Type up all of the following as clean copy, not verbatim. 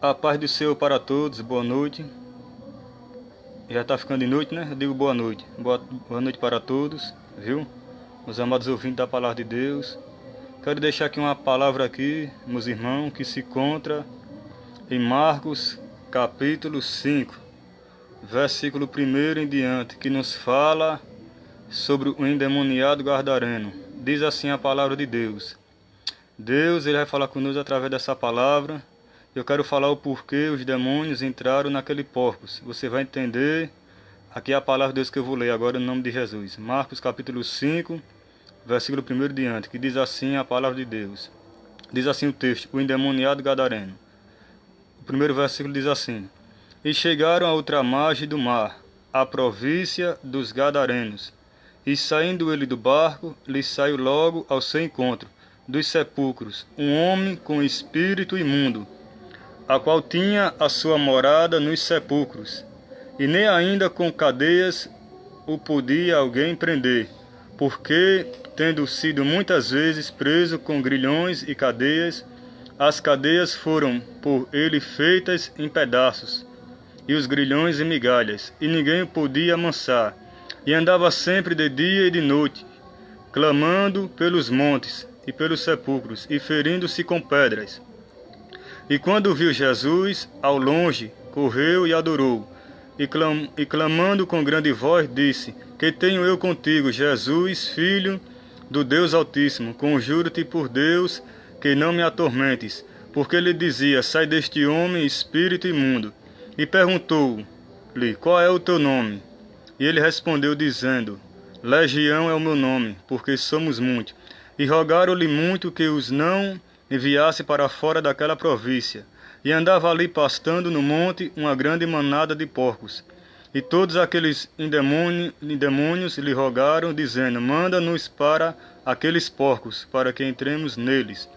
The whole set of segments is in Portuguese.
A paz do Senhor para todos, boa noite. Já está ficando de noite, né? Eu digo boa noite. Boa noite para todos, viu? Meus amados ouvintes da palavra de Deus. Quero deixar aqui uma palavra aqui, meus irmãos, que se encontra em Marcos capítulo 5, versículo 1 em diante, que nos fala sobre o endemoniado gadareno. Diz assim a palavra de Deus. Deus ele vai falar conosco através dessa palavra. Eu quero falar o porquê os demônios entraram naquele porcos. Você vai entender. Aqui é a palavra de Deus que eu vou ler agora no nome de Jesus. Marcos capítulo 5, versículo 1 em diante, que diz assim a palavra de Deus. Diz assim o texto, o endemoniado gadareno. O primeiro versículo diz assim: E chegaram à outra margem do mar, a província dos gadarenos. E saindo ele do barco, lhe saiu logo ao seu encontro, dos sepulcros, um homem com espírito imundo, a qual tinha a sua morada nos sepulcros, e nem ainda com cadeias o podia alguém prender, porque, tendo sido muitas vezes preso com grilhões e cadeias, as cadeias foram por ele feitas em pedaços, e os grilhões em migalhas, e ninguém o podia amansar, e andava sempre de dia e de noite, clamando pelos montes e pelos sepulcros, e ferindo-se com pedras. E quando viu Jesus, ao longe, correu e adorou, e clamando com grande voz, disse: Que tenho eu contigo, Jesus, Filho do Deus Altíssimo? Conjuro-te por Deus que não me atormentes. Porque ele dizia: Sai deste homem, espírito imundo. E perguntou-lhe: Qual é o teu nome? E ele respondeu, dizendo: Legião é o meu nome, porque somos muitos. E rogaram-lhe muito que os não enviasse para fora daquela província. E andava ali pastando no monte uma grande manada de porcos. E todos aqueles endemônios lhe rogaram, dizendo: Manda-nos para aqueles porcos, para que entremos neles.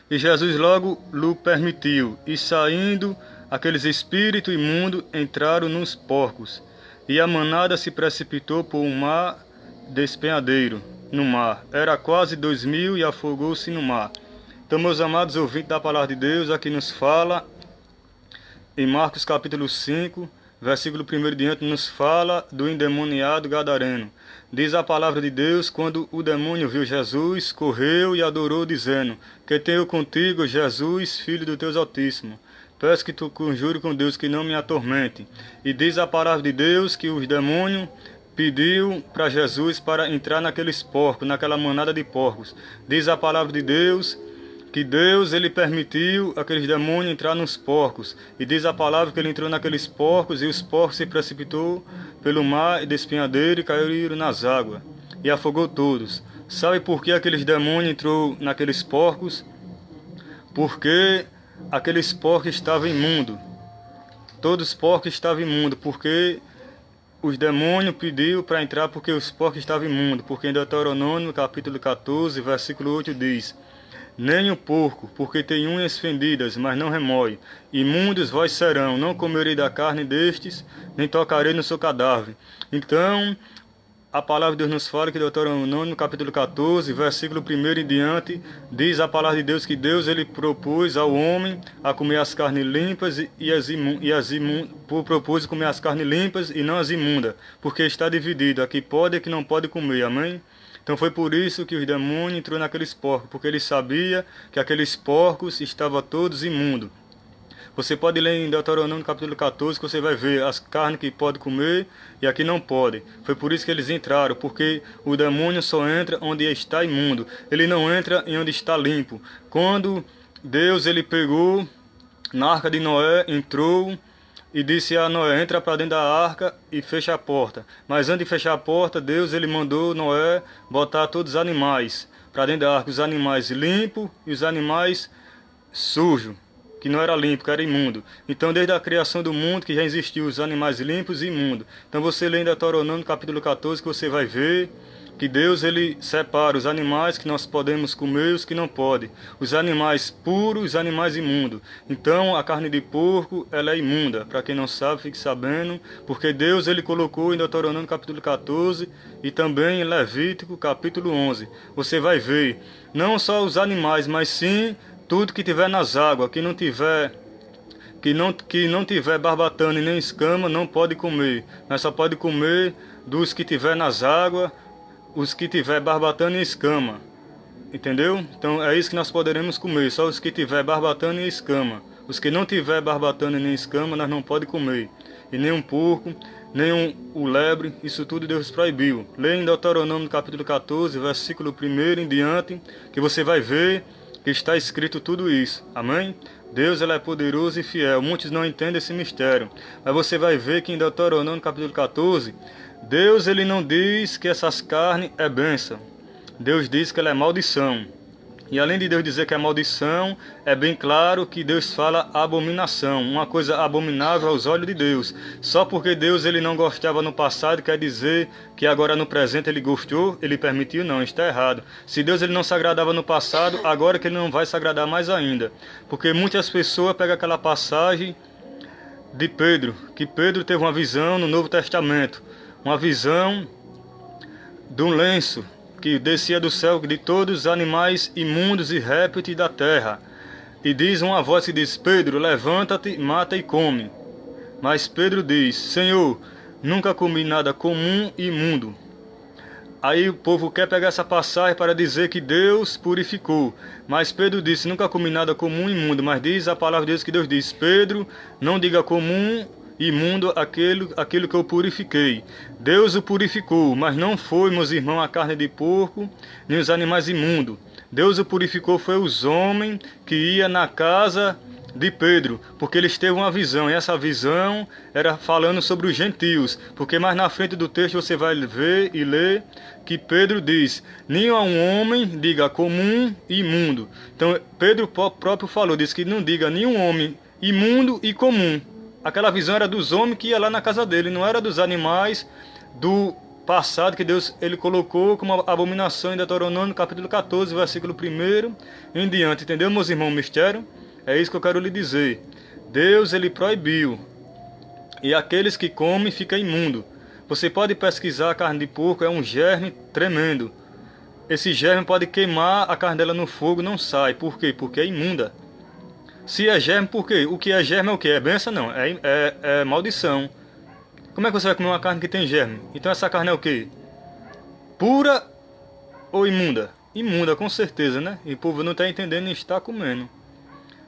E Jesus logo lhe permitiu, e saindo aqueles espíritos imundos entraram nos porcos. E a manada se precipitou por um mar despenhadeiro no mar. Era quase 2000 e afogou-se no mar. Então, meus amados ouvintes da palavra de Deus, aqui nos fala, em Marcos capítulo 5, versículo 1 diante, nos fala do endemoniado gadareno. Diz a palavra de Deus, quando o demônio viu Jesus, correu e adorou, dizendo: Que tenho contigo, Jesus, Filho do Deus Altíssimo. Peço que tu conjure com Deus que não me atormente. E diz a palavra de Deus que os demônios pediu para Jesus para entrar naqueles porcos, naquela manada de porcos. Diz a palavra de Deus que Deus ele permitiu aqueles demônios entrar nos porcos. E diz a palavra que ele entrou naqueles porcos e os porcos se precipitou pelo mar despenhadeiro e caíram nas águas. E afogou todos. Sabe por que aqueles demônios entrou naqueles porcos? Porque aqueles porcos estavam imundos. Todos os porcos estavam imundos, porque os demônios pediu para entrar porque os porcos estavam imundos. Porque em Deuteronômio capítulo 14, versículo 8 diz: Nem o porco, porque tem unhas fendidas, mas não remói. Imundos vós serão, não comerei da carne destes, nem tocarei no seu cadáver. Então, a palavra de Deus nos fala que Deuteronômio capítulo 14, versículo 1 em diante, diz a palavra de Deus que Deus ele propôs ao homem a comer as carnes limpas propôs comer as carnes limpas e não as imundas, porque está dividido, a que pode e a que não pode comer, amém? Então foi por isso que os demônios entrou naqueles porcos, porque ele sabia que aqueles porcos estavam todos imundos. Você pode ler em Deuteronômio capítulo 14, que você vai ver as carnes que pode comer e a que não pode. Foi por isso que eles entraram, porque o demônio só entra onde está imundo. Ele não entra em onde está limpo. Quando Deus ele pegou na arca de Noé, entrou e disse a Noé: entra para dentro da arca e fecha a porta. Mas antes de fechar a porta, Deus ele mandou Noé botar todos os animais para dentro da arca. Os animais limpos e os animais sujos, que não era limpo, que era imundo. Então, desde a criação do mundo, que já existiu os animais limpos e imundos. Então, você lê em Deuteronômio capítulo 14, que você vai ver que Deus ele separa os animais que nós podemos comer e os que não podem. Os animais puros e os animais imundos. Então, a carne de porco, ela é imunda. Para quem não sabe, fique sabendo, porque Deus ele colocou em Deuteronômio capítulo 14 e também em Levítico capítulo 11. Você vai ver, não só os animais, mas sim tudo que tiver nas águas, que não tiver que não tiver barbatana e nem escama não pode comer. Mas só pode comer dos que tiver nas águas, os que tiver barbatana e escama. Entendeu? Então é isso que nós poderemos comer, só os que tiver barbatana e escama. Os que não tiver barbatana e nem escama, nós não pode comer. E nem um porco, nem o lebre, isso tudo Deus proibiu. Leia em Deuteronômio capítulo 14, versículo 1 em diante, que você vai ver que está escrito tudo isso. Amém? Deus ele é poderoso e fiel. Muitos não entendem esse mistério. Mas você vai ver que em Deuteronômio capítulo 14, Deus ele não diz que essas carnes é bênção. Deus diz que ela é maldição. E além de Deus dizer que é maldição, é bem claro que Deus fala abominação, uma coisa abominável aos olhos de Deus. Só porque Deus ele não gostava no passado, quer dizer que agora no presente ele gostou, ele permitiu? Não, está errado. Se Deus ele não se agradava no passado, agora que ele não vai se agradar mais ainda. Porque muitas pessoas pegam aquela passagem de Pedro, que Pedro teve uma visão no Novo Testamento, uma visão de um lenço que descia do céu de todos os animais imundos e répteis da terra. E diz uma voz que diz: Pedro, levanta-te, mata e come. Mas Pedro diz: Senhor, nunca comi nada comum e imundo. Aí o povo quer pegar essa passagem para dizer que Deus purificou. Mas Pedro disse: nunca comi nada comum e imundo. Mas diz a palavra de Deus que Deus diz: Pedro, não diga comum imundo aquilo que eu purifiquei. Deus o purificou, mas não foi, meus irmãos, a carne de porco, nem os animais imundos. Deus o purificou, foi os homens que iam na casa de Pedro, porque eles teve uma visão, e essa visão era falando sobre os gentios, porque mais na frente do texto você vai ver e ler que Pedro diz: nenhum homem diga comum e imundo. Então Pedro próprio falou, disse que não diga nenhum homem imundo e comum. Aquela visão era dos homens que iam lá na casa dele, não era dos animais do passado que Deus ele colocou como abominação em Deuteronômio capítulo 14, versículo 1 em diante. Entendeu, meus irmãos, o mistério? É isso que eu quero lhe dizer. Deus ele proibiu, e aqueles que comem ficam imundo. Você pode pesquisar a carne de porco, é um germe tremendo. Esse germe pode queimar a carne dela no fogo, não sai. Por quê? Porque é imunda. Se é germe, por quê? O que é germe é o quê? É bênção? Não. É maldição. Como é que você vai comer uma carne que tem germe? Então essa carne é o quê? Pura ou imunda? Imunda, com certeza, né? E o povo não está entendendo e está comendo.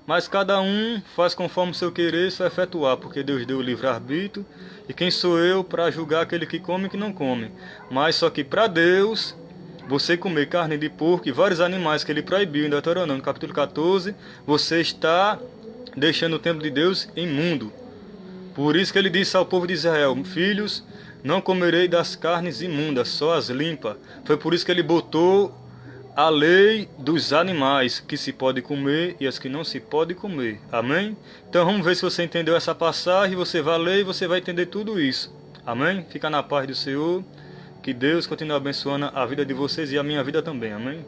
Mas cada um faz conforme o seu querer e seu efetuar, porque Deus deu o livre-arbítrio. E quem sou eu para julgar aquele que come e que não come? Mas só que para Deus, você comer carne de porco e vários animais que ele proibiu em Deuteronômio capítulo 14, você está deixando o templo de Deus imundo. Por isso que ele disse ao povo de Israel: filhos, não comerei das carnes imundas, só as limpas. Foi por isso que ele botou a lei dos animais, que se pode comer e as que não se pode comer. Amém? Então vamos ver se você entendeu essa passagem, você vai ler e você vai entender tudo isso. Amém? Fica na paz do Senhor. Que Deus continue abençoando a vida de vocês e a minha vida também. Amém?